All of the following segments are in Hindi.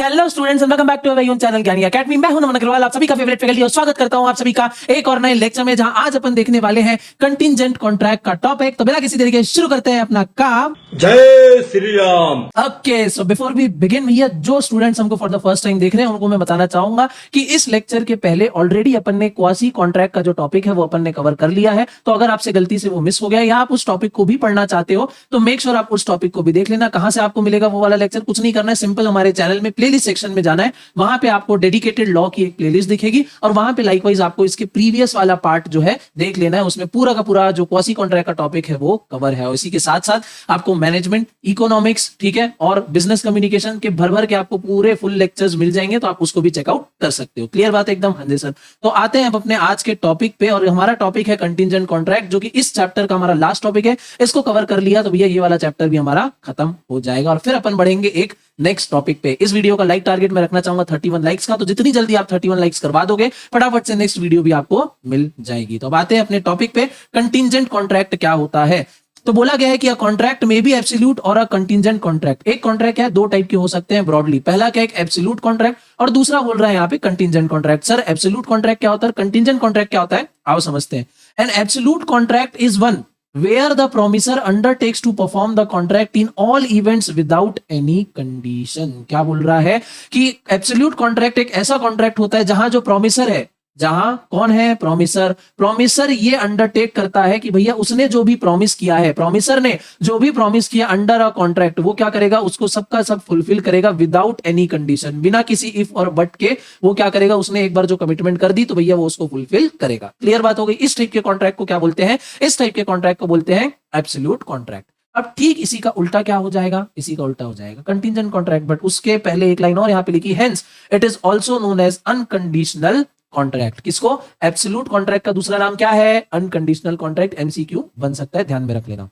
Hello students, welcome back to our channel Gyani Academy. मैं हूं नमन अग्रवाल, आप सभी का फेवरेट फैकल्टी, और स्वागत करता हूं आप सभी का एक और नए लेक्चर में, जहां आज अपन देखने वाले हैं कंटिंजेंट कॉन्ट्रैक्ट का टॉपिक। तो बिना किसी तरीके शुरू करते हैं अपना काम। जय Shri Ram. Okay, so before we begin भैया, जो स्टूडेंट्स हमको फॉर द फर्स्ट टाइम देख रहे हैं उनको मैं बताना चाहूंगा कि इस लेक्चर के पहले ऑलरेडी अपन ने क्वासी कॉन्ट्रैक्ट का जो टॉपिक है वो अपन ने कवर कर लिया है। तो अगर आपसे गलती से वो मिस हो गया या आप उस टॉपिक को भी पढ़ना चाहते हो तो मेक श्योर आप उस टॉपिक को भी देख लेना। कहां से आपको मिलेगा वो वाला लेक्चर? कुछ नहीं करना है, सिंपल हमारे चैनल में प्लेलिस्ट सेक्शन में जाना है, वहां पे आपको डेडिकेटेड लॉ की एक प्लेलिस्ट दिखेगी और वहां पे लाइकवाइज आपको इसके प्रीवियस वाला पार्ट जो है देख लेना है। उसमें पूरा का पूरा जो क्वासी कॉन्ट्रैक्ट का टॉपिक है वो कवर है, और इसी के साथ साथ आपको मैनेजमेंट, इकोनॉमिक्स, ठीक है, और बिजनेस कम्युनिकेशन के भर भर के आपको पूरे फुल लेक्चर्स मिल जाएंगे, तो आप उसको भी चेकआउट कर सकते हो। क्लियर बात एकदम? हाँ जी सर। तो आते हैं अब अपने आज के टॉपिक पे, और हमारा टॉपिक है कंटिंजेंट कॉन्ट्रैक्ट, जो कि इस चैप्टर का हमारा लास्ट टॉपिक है। इसको कवर कर लिया तो भैया ये वाला चैप्टर भी हमारा खत्म हो जाएगा, और फिर अपन बढ़ेंगे एक नेक्स्ट टॉपिक पे। इस वीडियो का लाइक टारगेट मैं रखना चाहूंगा 31 लाइक्स का, तो जितनी जल्दी आप 31 लाइक्स करवा दोगे फटाफट से नेक्स्ट वीडियो भी आपको मिल जाएगी। तो अब आते हैं अपने टॉपिक पे, कंटिंजेंट कॉन्ट्रैक्ट क्या होता है। तो बोला गया है कि अ कॉन्ट्रैक्ट में भी एब्सोल्यूट और अ कंटिंजेंट कॉन्ट्रैक्ट। एक कॉन्ट्रैक्ट क्या है, दो टाइप के हो सकते हैं ब्रॉडली। पहला क्या है, एक एब्सोल्यूट कॉन्ट्रैक्ट, और दूसरा बोल रहा है यहाँ पे contingent contract. Sir absolute contract क्या होता है, कंटिंजेंट कॉन्ट्रैक्ट क्या होता है, आओ समझते हैं। An absolute contract is one where the promisor undertakes to perform the contract in all events without any condition। क्या बोल रहा है कि एब्सोल्यूट कॉन्ट्रैक्ट एक ऐसा कॉन्ट्रैक्ट होता है जहां जो प्रॉमिसर है, जहां कौन है, प्रॉमिसर, प्रॉमिसर ये अंडरटेक करता है कि भैया उसने जो भी प्रॉमिस किया है, प्रॉमिसर ने जो भी प्रॉमिस किया अंडर अ कॉन्ट्रैक्ट, वो क्या करेगा, उसको सबका सब फुलफिल करेगा विदाउट एनी कंडीशन, बिना किसी इफ और बट के। वो क्या करेगा, उसने एक बार जो कमिटमेंट कर दी तो भैया वो उसको फुलफिल करेगा। क्लियर बात हो गई? इस टाइप के कॉन्ट्रैक्ट को क्या बोलते हैं, इस टाइप के कॉन्ट्रैक्ट को बोलते हैं एब्सोल्यूट कॉन्ट्रैक्ट। अब ठीक इसी का उल्टा क्या हो जाएगा, इसी का उल्टा हो जाएगा कंटिंजेंट कॉन्ट्रैक्ट, बट उसके पहले एक लाइन और यहां पे लिखी, hence it is also known as unconditional contract. किसको? एब्सोल्यूट कॉन्ट्रैक्ट का दूसरा नाम क्या है, अनकंडीशनल कॉन्ट्रैक्ट। एमसीक्यू बन सकता है, ध्यान में रख लेना।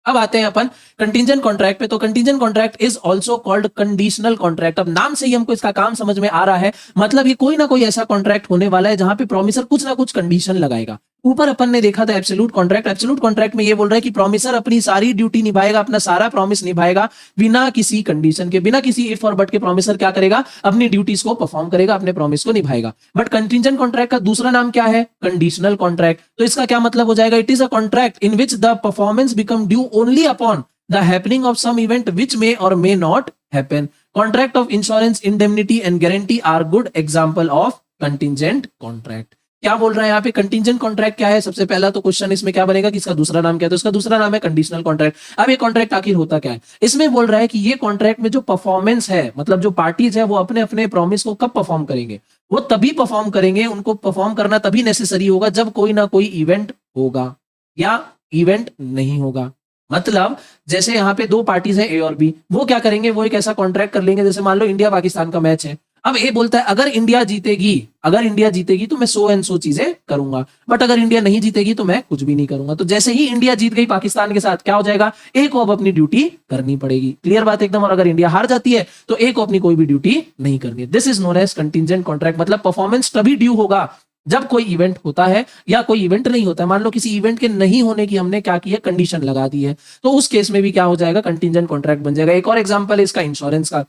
अब आते हैं अपन कंटिंजेंट कॉन्ट्रैक्ट पे। तो contingent contract is also called conditional contract. अब नाम से ही हमको इसका काम समझ में आ रहा है, मतलब ये कोई ना कोई ऐसा कॉन्ट्रैक्ट होने वाला है जहां पे प्रॉमिसर कुछ ना कुछ कंडीशन लगाएगा। ऊपर अपन ने देखा था एब्सोल्यूट कॉन्ट्रैक्ट, एब्सोल्यूट कॉन्ट्रैक्ट में ये बोल रहा है कि प्रॉमिसर अपनी सारी ड्यूटी निभाएगा, अपना सारा प्रॉमिस निभाएगा बिना किसी कंडीशन के, बिना किसी इफ और बट के। प्रॉमिसर क्या करेगा, अपनी ड्यूटीज को परफॉर्म करेगा, अपने प्रॉमिस को निभाएगा। बट कंटिंजेंट कॉन्ट्रैक्ट का दूसरा नाम क्या है, कंडीशनल कॉन्ट्रैक्ट। तो इसका क्या मतलब हो जाएगा, it is a contract in which the performance become due only upon the happening of some event which may or may not happen. Contract of insurance, indemnity and guarantee are good example of contingent contract. क्या बोल रहा है यहाँ पे, कंटिंजेंट कॉन्ट्रैक्ट क्या है? सबसे पहला तो क्वेश्चन इसमें क्या बनेगा कि इसका दूसरा नाम क्या है, तो इसका दूसरा नाम है कंडीशनल कॉन्ट्रैक्ट। अब ये कॉन्ट्रैक्ट आखिर होता क्या है, इसमें बोल रहा है कि ये कॉन्ट्रैक्ट में जो परफॉर्मेंस है, मतलब जो पार्टीज है वो अपने अपने प्रॉमिस को कब परफॉर्म करेंगे, वो तभी परफॉर्म करेंगे, उनको परफॉर्म करना तभी नेसेसरी होगा जब कोई ना कोई इवेंट होगा या इवेंट नहीं होगा। मतलब जैसे यहाँ पे दो पार्टीज हैं ए और बी, वो क्या करेंगे, वो एक ऐसा कॉन्ट्रैक्ट कर लेंगे, जैसे मान लो इंडिया पाकिस्तान का मैच है। अब ए बोलता है अगर इंडिया जीतेगी, अगर इंडिया जीतेगी तो मैं सो एंड सो चीजें करूंगा, बट अगर इंडिया नहीं जीतेगी तो मैं कुछ भी नहीं करूंगा। तो जैसे ही इंडिया जीत गई पाकिस्तान के साथ, क्या हो जाएगा, ए को अब अपनी ड्यूटी करनी पड़ेगी। क्लियर बात एकदम? और अगर इंडिया हार जाती है तो ए को अपनी कोई भी ड्यूटी नहीं करनी है। This is known as contingent contract. मतलब परफॉर्मेंस तभी ड्यू होगा जब कोई इवेंट होता है या कोई इवेंट नहीं होता है। मान लो किसी इवेंट के नहीं होने की हमने क्या की है, कंडीशन लगा दी है, तो उस केस में भी क्या हो जाएगा, कंटिंजेंट कॉन्ट्रैक्ट बन जाएगा। एक और एग्जांपल है इसका इंश्योरेंस का।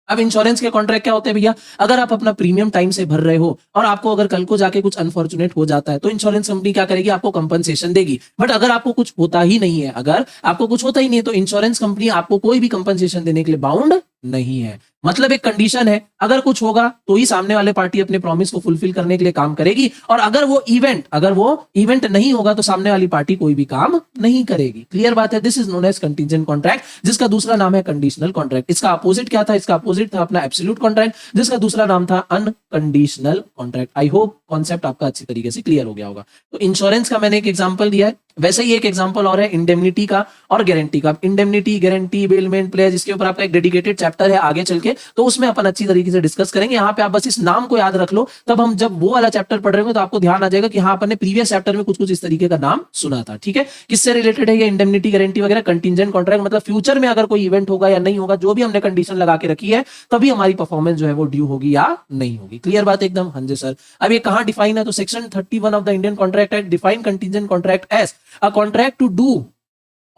अब इंश्योरेंस के कॉन्ट्रैक्ट क्या होते हैं भैया, अगर आप अपना प्रीमियम टाइम से भर रहे हो और आपको अगर कल को जाके कुछ अनफॉर्चुनेट हो जाता है तो इंश्योरेंस कंपनी क्या करेगी, आपको कंपनसेशन देगी। बट अगर आपको कुछ होता ही नहीं है, अगर आपको कुछ होता ही नहीं है, तो इंश्योरेंस कंपनी आपको कोई भी कंपनसेशन देने के लिए बाउंड नहीं है। मतलब एक कंडीशन है, अगर कुछ होगा तो ही सामने वाले पार्टी अपने प्रॉमिस को फुलफिल करने के लिए काम करेगी, और अगर वो इवेंट नहीं होगा तो सामने वाली पार्टी कोई भी काम नहीं करेगी। क्लियर बात है? This is known as contingent contract, जिसका दूसरा नाम है कंडीशनल कॉन्ट्रैक्ट। इसका अपोजिट क्या था, इसका अपोजिट था अपना एब्सोल्यूट कॉन्ट्रैक्ट, जिसका दूसरा नाम था unconditional contract. I hope concept आपका अच्छी तरीके से क्लियर हो गया होगा। तो इंश्योरेंस का मैंने एक एग्जांपल दिया है, वैसे ही एक एग्जांपल और है इंडेमनिटी का और गारंटी का। इंडेमनिटी, गारंटी, बेलमेंट, प्लेज, इसके ऊपर आपका एक डेडिकेटेड चैप्टर है आगे चल के, तो उसमें अपन अच्छी तरीके से डिस्कस करेंगे। यहाँ पे आप बस इस नाम को याद रख लो, तब हम जब वो वाला चैप्टर पढ़ रहे होंगे तो आपको ध्यान आ जाएगा कि हाँ अपन ने प्रीवियस चैप्टर में कुछ कुछ इस तरीके का नाम सुना था। ठीक है, किससे रिलेटेड है ये इंडेमनिटी, गारंटी वगैरह? Contingent contract. मतलब फ्यूचर में अगर कोई इवेंट होगा या नहीं होगा, जो भी हमने कंडीशन लगा के रखी है, तभी हमारी परफॉर्मेंस जो है वो ड्यू होगी या नहीं होगी। क्लियर बात एकदम? हाँ जी सर। अब ये कहां डिफाइन है, तो section 31 of the Indian contract act define contingent contract as a contract to do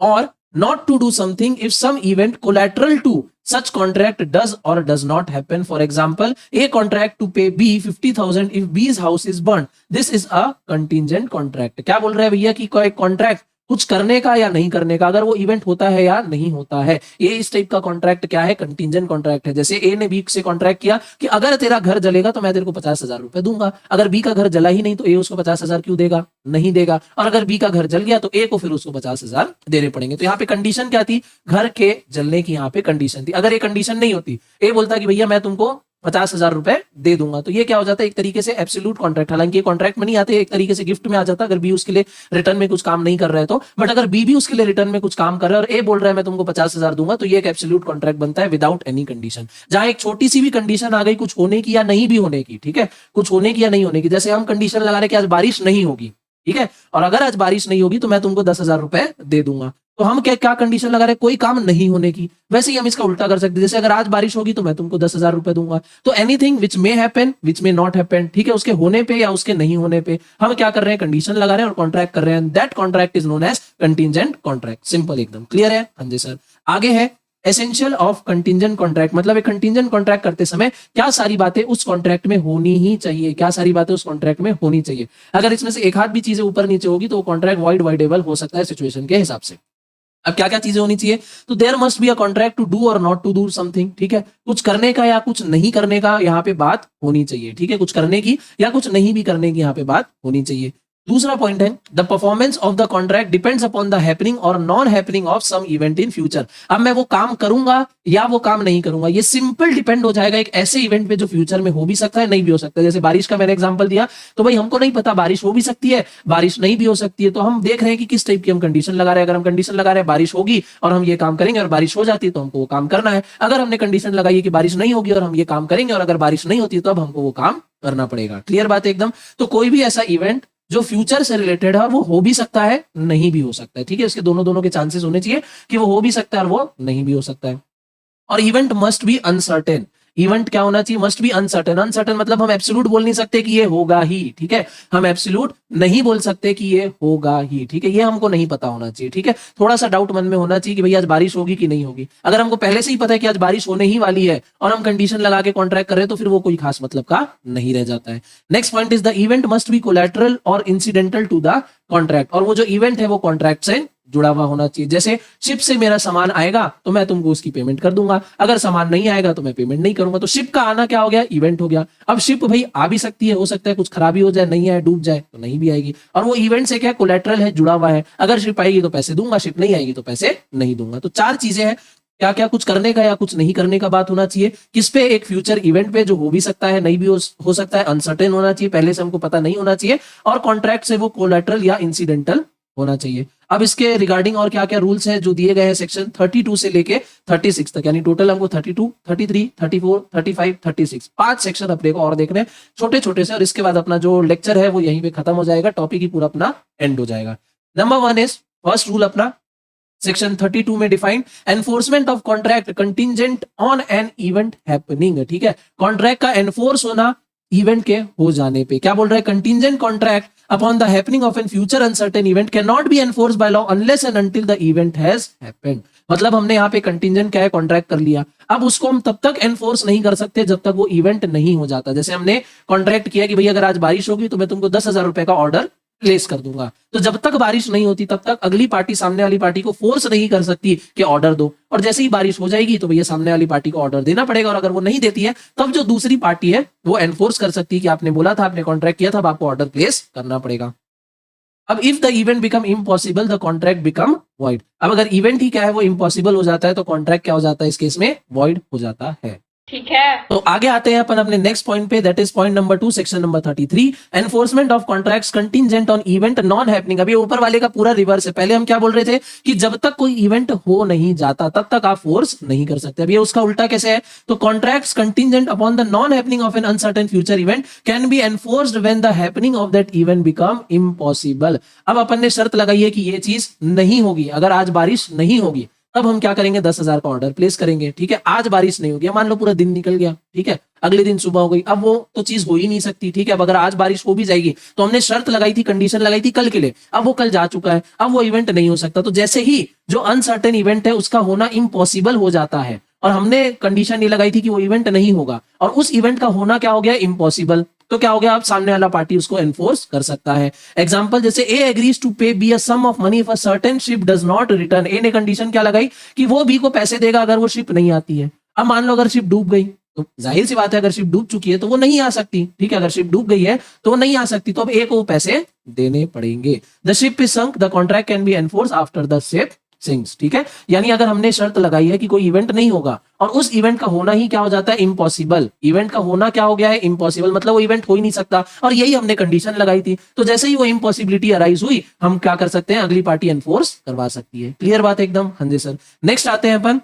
or not to do something if some event collateral to such contract does or does not happen. For example, A contract to pay B 50,000 if B's house is burned. This is a contingent contract. क्या बोल रहा है भैया कि कोई कॉन्ट्रैक्ट कुछ करने का या नहीं करने का, अगर वो इवेंट होता है या नहीं होता है, ये इस टाइप का कॉन्ट्रैक्ट क्या है, कंटीजेंट कॉन्ट्रैक्ट है। जैसे ए ने बी से कॉन्ट्रैक्ट किया कि अगर तेरा घर जलेगा तो मैं तेरे को 50,000 रुपए दूंगा। अगर बी का घर जला ही नहीं तो ए उसको 50,000 क्यों देगा, नहीं देगा। और अगर बी का घर जल गया तो ए को फिर उसको 50,000 देने पड़ेंगे। तो यहाँ पे कंडीशन क्या थी, घर के जलने की यहाँ पे कंडीशन थी। अगर ये कंडीशन नहीं होती, ए बोलता कि भैया मैं तुमको 50,000 रुपए दे दूंगा, तो ये क्या हो जाता है, एक तरीके से एब्सोल्यूट कॉन्ट्रैक्ट। हालांकि ये कॉन्ट्रैक्ट में नहीं आते, एक तरीके से गिफ्ट में आ जाता अगर बी उसके लिए रिटर्न में कुछ काम नहीं कर रहा है तो। बट अगर बी भी उसके लिए रिटर्न में कुछ काम कर रहा है और ए बोल रहा है मैं तुमको 50,000 दूंगा, तो ये एक एब्सोल्यूट कॉन्ट्रैक्ट बनता है विदाउट एनी कंडीशन। जहां एक छोटी सी भी कंडीशन आ गई कुछ होने की या नहीं भी होने की, ठीक है, कुछ होने की या नहीं होने की, जैसे हम कंडीशन लगा रहे कि आज बारिश नहीं होगी, ठीक है, और अगर आज बारिश नहीं होगी तो मैं तुमको 10,000 रुपए दे दूंगा, तो हम क्या क्या कंडीशन लगा रहे हैं, कोई काम नहीं होने की। वैसे ही हम इसका उल्टा कर सकते हैं, जैसे अगर आज बारिश होगी तो मैं तुमको 10,000 रुपए दूंगा। तो anything which may happen which may not happen, ठीक है, उसके होने पे या उसके नहीं होने पे हम क्या कर रहे हैं, कंडीशन लगा रहे हैं और कॉन्ट्रैक्ट कर रहे हैं। That contract is known as contingent contract. Simple एकदम, क्लियर है? हाँ जी सर। आगे है एसेंशियल ऑफ कंटीजेंट कॉन्ट्रैक्ट, मतलब एक कंटीजेंट कॉन्ट्रैक्ट करते समय क्या सारी बातें उस कॉन्ट्रैक्ट में होनी ही चाहिए, क्या सारी बातें उस कॉन्ट्रैक्ट में होनी चाहिए। अगर इसमें से एक हाथ भी चीजें ऊपर नीचे होगी तो वो कॉन्ट्रैक्ट वॉइडेबल हो सकता है सिचुएशन के हिसाब से। अब क्या क्या चीजें होनी चाहिए, तो there must be a contract to do और नॉट टू डू समथिंग, ठीक है, कुछ करने का या कुछ नहीं करने का यहाँ पे बात होनी चाहिए, ठीक है, कुछ करने की या कुछ नहीं भी करने की यहाँ पे बात होनी चाहिए। दूसरा पॉइंट है the performance of the contract depends upon the happening और non happening of some event in future. अब मैं वो काम करूंगा या वो काम नहीं करूंगा, ये सिंपल डिपेंड हो जाएगा एक ऐसे इवेंट पे जो फ्यूचर में हो भी सकता है, नहीं भी हो सकता है। जैसे बारिश का मैंने एग्जांपल दिया, तो भाई हमको नहीं पता, बारिश हो भी सकती है, बारिश नहीं भी हो सकती है, तो हम देख रहे हैं कि किस टाइप की हम कंडीशन लगा रहे हैं। अगर हम कंडीशन लगा रहे हैं बारिश होगी और हम ये काम करेंगे और बारिश हो जाती है तो हमको वो काम करना है। अगर हमने कंडीशन लगाई है कि बारिश नहीं होगी और हम ये काम करेंगे और अगर बारिश नहीं होती तो अब हमको वो काम करना पड़ेगा। क्लियर बात है एकदम। तो कोई भी ऐसा इवेंट जो फ्यूचर से रिलेटेड है और वो हो भी सकता है, नहीं भी हो सकता है, ठीक है, इसके दोनों दोनों के चांसेस होने चाहिए कि वो हो भी सकता है और वो नहीं भी हो सकता है। और event must be uncertain, event क्या होना चाहिए, मस्ट बी अनसर्टेन। अनसर्टेन मतलब हम एब्सोल्यूट बोल नहीं सकते कि ये होगा ही, ठीक है, हम एब्सोल्यूट नहीं बोल सकते कि ये होगा ही, ठीक है, ये हमको नहीं पता होना चाहिए, ठीक है, थोड़ा सा डाउट मन में होना चाहिए कि भाई आज बारिश होगी कि नहीं होगी। अगर हमको पहले से ही पता है कि आज बारिश होने ही वाली है और हम कंडीशन लगा के कॉन्ट्रैक्ट कर रहे हैं तो फिर वो कोई खास मतलब का नहीं रह जाता है। Next point is the event must be collateral और इंसिडेंटल टू द कॉन्ट्रैक्ट, और वो जो इवेंट है वो कॉन्ट्रैक्ट से जुड़ा हुआ होना चाहिए। जैसे शिप से मेरा सामान आएगा तो मैं तुमको उसकी पेमेंट कर दूंगा, अगर सामान नहीं आएगा तो मैं पेमेंट नहीं करूंगा। तो शिप का आना क्या हो गया, इवेंट हो गया। अब शिप भाई आ भी सकती है, हो सकता है कुछ खराबी हो जाए, नहीं आए, डूब जाए तो नहीं भी आएगी, और वो इवेंट से क्या कोलैटरल है, जुड़ा हुआ है। अगर शिप आएगी तो पैसे दूंगा, शिप नहीं आएगी तो पैसे नहीं दूंगा। तो चार चीजें हैं, क्या क्या, कुछ करने का या कुछ नहीं करने का बात होना चाहिए, किस पे, एक फ्यूचर इवेंट पे जो हो भी सकता है, नहीं भी हो सकता है, अनसर्टेन होना चाहिए, पहले से हमको पता नहीं होना चाहिए, और कॉन्ट्रैक्ट से वो कोलैटरल या इंसिडेंटल होना चाहिए। अब इसके रिगार्डिंग और क्या क्या रूल्स हैं जो दिए गए हैं सेक्शन 32 से लेके 36 तक, यानी टोटल हमको 32, 33, 34, 35, 36 5 सेक्शन अपने को और देखने हैं छोटे छोटे से, और इसके बाद अपना जो लेक्चर है वो यहीं पे खत्म हो जाएगा, टॉपिक ही पूरा अपना एंड हो जाएगा। नंबर 1 इज फर्स्ट रूल अपना सेक्शन 32 में defined enforcement of contract contingent on an event happening, ठीक है, कॉन्ट्रैक्ट का एनफोर्स होना इवेंट के हो जाने पे। क्या बोल रहा है, contingent contract upon the happening of an future uncertain event can not be enforced by law unless and until the event has happened. मतलब हमने यहाँ पे कंटिंजेंट क्या है, कॉन्ट्रैक्ट कर लिया, अब उसको हम तब तक एनफोर्स नहीं कर सकते जब तक वो इवेंट नहीं हो जाता। जैसे हमने कॉन्ट्रैक्ट किया कि भाई अगर आज बारिश होगी तो मैं तुमको 10,000 रुपए का ऑर्डर प्लेस कर दूंगा, तो जब तक बारिश नहीं होती तब तक अगली पार्टी सामने वाली पार्टी को फोर्स नहीं कर सकती कि ऑर्डर दो, और जैसे ही बारिश हो जाएगी तो भैया सामने वाली पार्टी को ऑर्डर देना पड़ेगा, और अगर वो नहीं देती है तब जो दूसरी पार्टी है वो एनफोर्स कर सकती है कि आपने बोला था, आपने कॉन्ट्रैक्ट किया था, अब आपको ऑर्डर प्लेस करना पड़ेगा। अब if the event become impossible the contract become void. अब अगर इवेंट ही क्या है वो इम्पॉसिबल हो जाता है तो कॉन्ट्रैक्ट क्या हो जाता है, इस केस में वॉइड हो जाता है, ठीक है। तो आगे आते हैं अपन अपने नेक्स्ट पॉइंट पे, that is point number 2 section number 33 enforcement of contracts contingent on event non happening. अभी ऊपर वाले का पूरा रिवर्स है, पहले हम क्या बोल रहे थे कि जब तक कोई इवेंट हो नहीं जाता तब तक आप फोर्स नहीं कर सकते। अब ये उसका उल्टा कैसे है, तो contracts contingent upon the non happening of N uncertain future event can be enforced when the happening of that event become impossible. अब अपन ने शर्त लगाई है कि ये चीज नहीं होगी, अगर आज बारिश नहीं होगी तब हम क्या करेंगे, 10,000 का ऑर्डर प्लेस करेंगे, ठीक है। आज बारिश नहीं होगी, मान लो पूरा दिन निकल गया, ठीक है, अगले दिन सुबह हो गई, अब वो तो चीज हो ही नहीं सकती, ठीक है। अब अगर आज बारिश हो भी जाएगी तो हमने शर्त लगाई थी, कंडीशन लगाई थी कल के लिए, अब वो कल जा चुका है, अब वो इवेंट नहीं हो सकता। तो जैसे ही जो अनसर्टेन इवेंट है उसका होना इम्पॉसिबल हो जाता है, और हमने कंडीशन ये लगाई थी कि वो इवेंट नहीं होगा, और उस इवेंट का होना क्या हो गया, इम्पॉसिबल, तो क्या हो गया, अब सामने वाला पार्टी उसको एनफोर्स कर सकता है। एग्जांपल जैसे A agrees to pay B a sum of money if a certain ship does not return. A ने कंडीशन क्या लगाई कि वो बी को पैसे देगा अगर वो शिप नहीं आती है। अब मान लो अगर शिप डूब गई, तो जाहिर सी बात है अगर शिप डूब चुकी है तो वो नहीं आ सकती, ठीक है। अगर शिप डूब गई है तो वो नहीं आ सकती, तो अब ए को वो पैसे देने पड़ेंगे। The ship is sunk, the contract can be enforce after the ship sinks, ठीक है। यानी अगर हमने शर्त लगाई है कि कोई इवेंट नहीं होगा और उस इवेंट का होना ही क्या हो जाता है, इम्पॉसिबल। इवेंट का होना क्या हो गया है, इम्पॉसिबल, मतलब वो इवेंट हो ही नहीं सकता, और यही हमने कंडीशन लगाई थी। तो जैसे ही वो इम्पॉसिबिलिटी अराइज हुई, हम क्या कर सकते हैं, अगली पार्टी एनफोर्स करवा सकती है। क्लियर बात है एकदम? हाँ जी सर। नेक्स्ट आते हैं अपन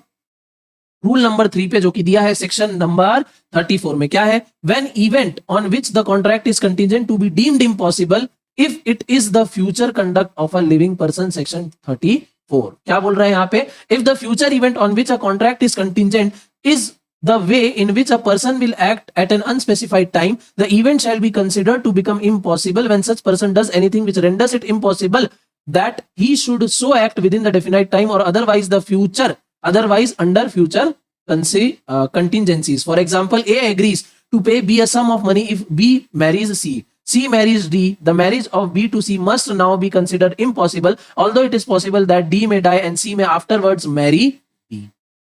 रूल नंबर 3 पे, जो कि दिया है सेक्शन नंबर 34 में। क्या है, when event on which the contract is contingent to be deemed impossible if it is the future conduct of a living person, section 34। क्या बोल रहे हैं यहाँ पे, if the future event on which a contract is contingent is the way in which a person will act at an unspecified time, the event shall be considered to become impossible when such person does anything which renders it impossible that he should so act within the definite time or otherwise under future contingencies. For example, A agrees to pay B a sum of money if B marries C. C marries D. The marriage of B to C must now be considered impossible, although it is possible that D may die and C may afterwards marry B.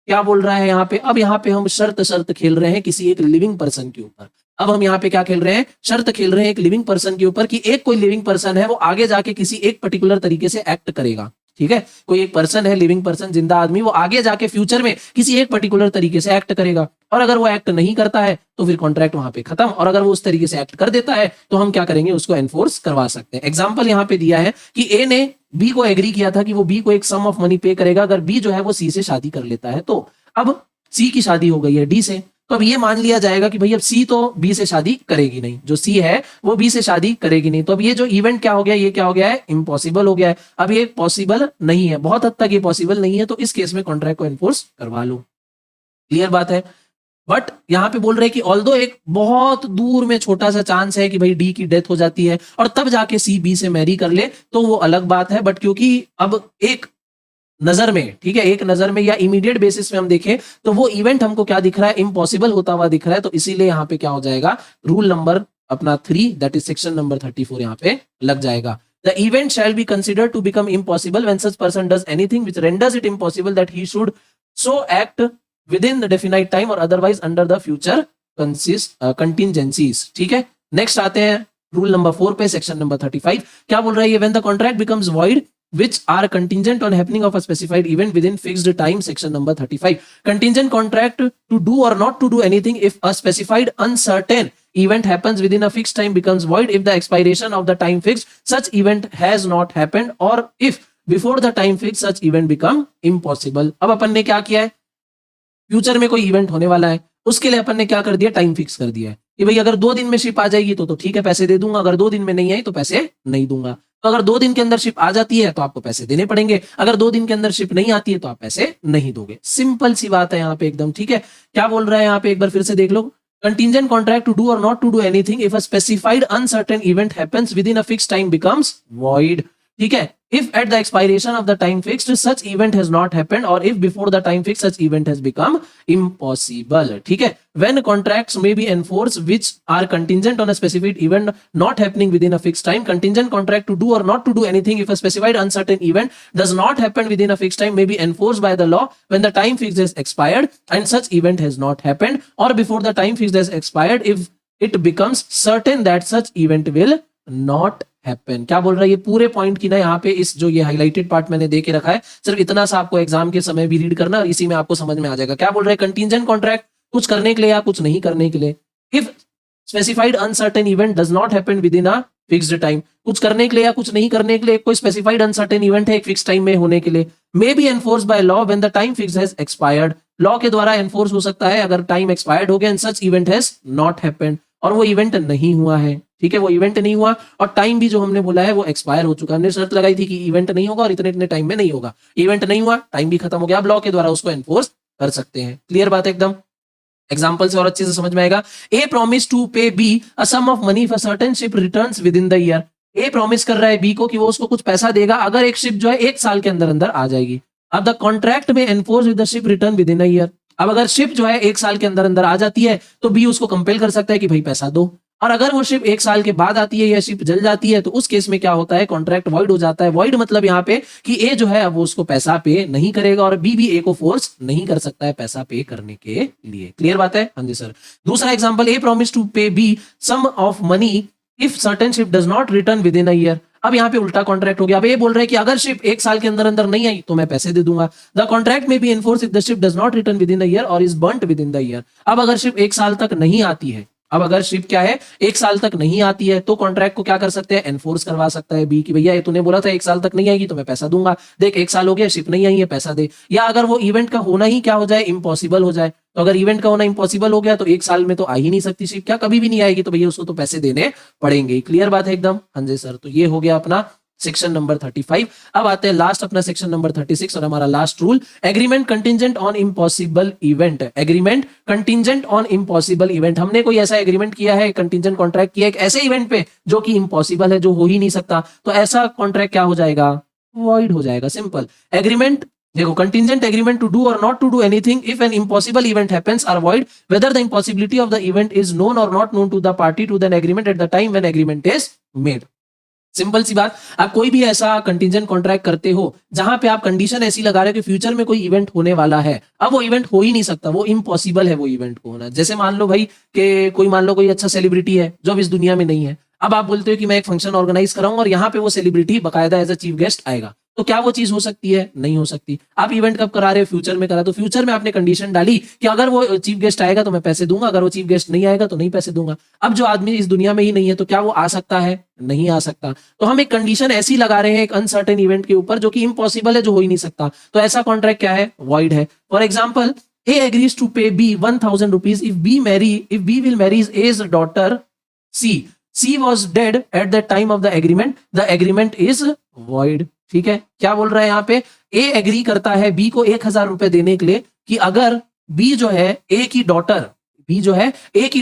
क्या बोल रहा है यहाँ पे, अब यहाँ पे हम शर्त खेल रहे हैं किसी एक लिविंग पर्सन के ऊपर। अब हम यहाँ पे क्या खेल रहे हैं, शर्त खेल रहे हैं एक लिविंग पर्सन के ऊपर कि एक कोई लिविंग पर्सन है वो आगे जाके किसी एक पर्टिकुलर तरीके से एक्ट करेगा, ठीक है। कोई एक पर्सन है, लिविंग पर्सन, जिंदा आदमी, वो आगे जाके फ्यूचर में किसी एक पर्टिकुलर तरीके से एक्ट करेगा, और अगर वो एक्ट नहीं करता है तो फिर कॉन्ट्रैक्ट वहां पे खत्म, और अगर वो उस तरीके से एक्ट कर देता है तो हम क्या करेंगे, उसको एनफोर्स करवा सकते हैं। एग्जाम्पल यहाँ पे दिया है कि ए ने बी को एग्री किया था कि वो बी को एक सम ऑफ मनी पे करेगा अगर बी जो है वो सी से शादी कर लेता है। तो अब सी की शादी हो गई है डी से, तो अब ये मान लिया जाएगा कि भाई अब सी तो बी से शादी करेगी नहीं, जो सी है वो बी से शादी करेगी नहीं। तो अब ये जो इवेंट क्या हो गया, ये क्या हो गया है, इम्पॉसिबल हो गया है। अब ये पॉसिबल नहीं है, बहुत हद तक ये पॉसिबल नहीं है, तो इस केस में कॉन्ट्रैक्ट को एनफोर्स करवा लो। क्लियर बात है। बट यहां पे बोल रहे हैं कि ऑल्दो एक बहुत दूर में छोटा सा चांस है कि भाई डी की डेथ हो जाती है और तब जाके सी बी से मैरी कर ले, तो वो अलग बात है। बट क्योंकि अब एक नजर में, ठीक है, एक नजर में या इमीडिएट बेसिस में हम देखें तो वो इवेंट हमको क्या दिख रहा है, इम्पॉसिबल होता हुआ दिख रहा है, तो इसीलिए यहाँ पे क्या हो जाएगा, रूल नंबर अपना 3, दैट इज सेक्शन नंबर 34 यहाँ पे लग जाएगा। The event shall be considered to become impossible when such person does anything which renders it impossible that he should so act within the definite time or otherwise under the future contingencies, ठीक है। नेक्स्ट आते हैं रूल नंबर 4 पे, सेक्शन नंबर 35। क्या बोल रहा है ये, when the contract becomes void which are contingent on happening of a specified event within fixed time, section number 35. Contingent contract to do or not to do anything if a specified uncertain event happens within a fixed time becomes void if the expiration of the time fixed such event has not happened or if before the time fixed such event become impossible. अब अपन ने क्या किया है, फ्यूचर में कोई इवेंट होने वाला है, उसके लिए अपन ने क्या कर दिया, टाइम फिक्स कर दिया है कि भाई अगर 2 दिन में शिप आ जाएगी तो ठीक है, पैसे दे दूंगा, अगर 2 दिन में नहीं आई तो पैसे नहीं दूंगा। तो अगर 2 दिन के अंदर शिप आ जाती है तो आपको पैसे देने पड़ेंगे, अगर 2 दिन के अंदर शिप नहीं आती है तो आप पैसे नहीं दोगे। सिंपल सी बात है यहाँ पे एकदम, ठीक है। क्या बोल रहा है यहाँ पे, एक बार फिर से देख लो। कंटीजेंट कॉन्ट्रैक्ट टू डू और not to do anything if a specified uncertain event happens within a fixed time becomes void, ठीक है। If at the expiration of the time fixed such event has not happened or if before the time fixed such event has become impossible, ठीक है। When contracts may be enforced which are contingent on a specific event not happening within a fixed time, contingent contract to do or not to do anything if a specified uncertain event does not happen within a fixed time may be enforced by the law when the time fixed has expired and such event has not happened or before the time fixed has expired if it becomes certain that such event will not happen. क्या बोल रहा है ये पूरे पॉइंट की ना, यहाँ पे इस जो ये हाईलाइटेड पार्ट मैंने दे के रखा है, सिर्फ इतना सा आपको एग्जाम के समय भी रीड करना और इसी में आपको समझ में आ जाएगा। क्या बोल रहा है, कंटीजेंट कॉन्ट्रैक्ट कुछ करने के लिए या कुछ नहीं करने के लिए, if specified uncertain event does not happen with in a fixed time, कुछ करने के लिए या कुछ नहीं करने के लिए, कोई स्पेसिफाइड अनसर्टेन इवेंट है एक फिक्स टाइम में होने के लिए, may be enforce by law when the time fix has expired, law के द्वारा एनफोर्स हो सकता है अगर टाइम एक्सपायर्ड हो गया and such event has not happened, और वो इवेंट नहीं हुआ है, ठीक है, वो इवेंट नहीं हुआ और टाइम भी जो हमने बोला है वो एक्सपायर हो चुका है। हमने शर्त लगाई थी कि इवेंट नहीं होगा और इतने इतने टाइम में नहीं होगा, इवेंट नहीं हुआ, टाइम भी खत्म हो गया, अब लॉ के द्वारा उसको एनफोर्स कर सकते हैं। क्लियर बात है एकदम। एग्जाम्पल से और अच्छे से समझ में आएगा। A promise to pay B a sum of money for certain ship returns within the year. A promise कर रहा है बी को कि वो उसको कुछ पैसा देगा अगर एक शिप जो है 1 साल के अंदर अंदर आ जाएगी। अब द कॉन्ट्रैक्ट में enforce with the ship return within a year. अब अगर शिप जो है 1 साल के अंदर अंदर आ जाती है तो बी उसको कंपेल कर सकता है कि भाई पैसा दो। और अगर वो शिप 1 साल के बाद आती है या शिप जल जाती है तो उस केस में क्या होता है, कॉन्ट्रैक्ट वॉइड हो जाता है। वॉइड मतलब यहाँ पे कि ए जो है वो उसको पैसा पे नहीं करेगा और बी भी ए को फोर्स नहीं कर सकता है पैसा पे करने के लिए। क्लियर बात है? हाँ जी सर। दूसरा example, a promise to pay B sum of money if certain ship does not return within a year. अब यहाँ पे उल्टा कॉन्ट्रैक्ट हो गया। अब ये बोल रहे हैं कि अगर शिप 1 साल के अंदर अंदर नहीं आई तो मैं पैसे दे दूंगा। The contract may be enforce if the ship does not return within the year और is burnt within the year. अब अगर शिप 1 साल तक नहीं आती है, अब अगर शिप क्या है 1 साल तक नहीं आती है तो कॉन्ट्रैक्ट को क्या कर सकते हैं, एनफोर्स करवा सकता है बी कि भैया ये तूने बोला था 1 साल तक नहीं आएगी तो मैं पैसा दूंगा, देख 1 साल हो गया शिप नहीं आई है पैसा दे। या अगर वो इवेंट का होना ही क्या हो जाए, इम्पॉसिबल हो जाए, तो अगर इवेंट का होना इम्पॉसिबल हो गया तो 1 साल में तो आ ही नहीं सकती शिप, क्या कभी भी नहीं आएगी, तो भैया उसको तो पैसे देने पड़ेंगे। क्लियर बात है एकदम? हाँ जी सर। तो ये हो गया अपना सेक्शन नंबर 35। अब आते हैं लास्ट अपना सेक्शन नंबर 36 और हमारा last rule, agreement contingent on impossible event. Agreement contingent on impossible event, हमने कोई ऐसा एग्रीमेंट किया है, कंटिंजेंट कॉन्ट्रैक्ट किया है एक ऐसे इवेंट पे जो कि इम्पॉसिबल है, जो हो ही नहीं सकता, तो ऐसा कॉन्ट्रैक्ट क्या हो जाएगा, वॉइड हो जाएगा। सिंपल। एग्रीमेंट देखो, कंटिंजेंट एग्रीमेंट टू डू और not to do anything if an impossible event happens are void whether the impossibility of the event is known और not known to the party to than agreement at the time when agreement is made. Simple सी बात। आप कोई भी ऐसा कंटिंजेंट कॉन्ट्रैक्ट करते हो जहां पे आप कंडीशन ऐसी लगा रहे हो कि फ्यूचर में कोई इवेंट होने वाला है, अब वो इवेंट हो ही नहीं सकता, वो इम्पॉसिबल है वो इवेंट को होना। जैसे मान लो भाई कि कोई मान लो कोई अच्छा सेलिब्रिटी है जो अब इस दुनिया में नहीं है, अब आप बोलते हो कि मैं एक फंक्शन ऑर्गेनाइज कराऊंगा और यहाँ पे वो सेलिब्रिटी बकायदा एज अ चीफ गेस्ट आएगा, तो क्या वो चीज हो सकती है? नहीं हो सकती। आप इवेंट कब करा रहे हो? फ्यूचर में करा, तो फ्यूचर में आपने कंडीशन डाली कि अगर वो चीफ गेस्ट आएगा तो मैं पैसे दूंगा, अगर वो चीफ गेस्ट नहीं आएगा तो नहीं पैसे दूंगा। अब जो आदमी इस दुनिया में ही नहीं है तो क्या वो आ सकता है? नहीं आ सकता। तो हम एक कंडीशन ऐसी लगा रहे हैं एक अनसर्टेन इवेंट के ऊपर जो कि इम्पॉसिबल है, जो हो ही नहीं सकता, तो ऐसा कॉन्ट्रैक्ट क्या है? वॉइड है। For example, A agrees to pay B 1000 rupees if B will marries A's daughter C. C was dead at the time of the agreement. The agreement is void. ठीक है? क्या बोल रहा है यहाँ पे? A एग्री करता है B को 1000 रुपए देने के लिए कि अगर B जो है A की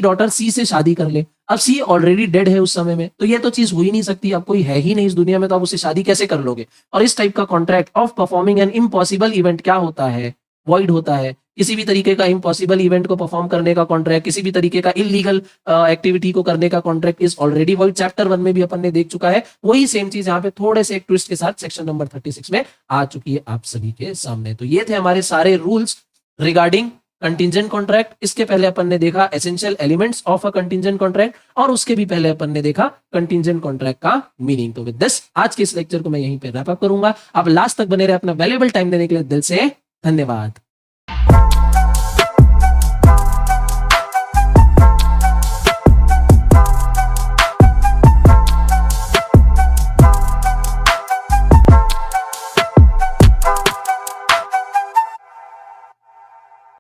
डॉटर C से शादी कर ले। अब C ऑलरेडी डेड है उस समय में, तो ये तो चीज हो ही नहीं सकती, अब कोई है ही नहीं इस दुनिया में, तो आप उससे शादी कैसे कर लोगे? और इस टाइप का contract of performing N impossible event क्या होता है? वॉइड होता है। किसी भी तरीके का इम्पॉसिबल इवेंट को परफॉर्म करने का कॉन्ट्रैक्ट, किसी भी तरीके का इलीगल एक्टिविटी को करने का contract is already void. Chapter 1 में भी अपन ने देख चुका है, वही सेम चीज यहाँ पे थोड़े से एक ट्विस्ट के साथ सेक्शन नंबर 36 में आ चुकी है आप सभी के सामने। तो ये थे हमारे सारे रूल्स रिगार्डिंग कंटिंजेंट कॉन्ट्रैक्ट। इसके पहले अपन ने देखा essential elements of a contingent contract और उसके भी पहले अपन ने देखा कंटिंजेंट कॉन्ट्रैक्ट का मीनिंग। तो विद दिस आज के इस लेक्चर को मैं यहीं पे रैप अप करूंगा। आप लास्ट तक बने रहे, अपना वैल्यूएबल टाइम देने के लिए दिल से धन्यवाद।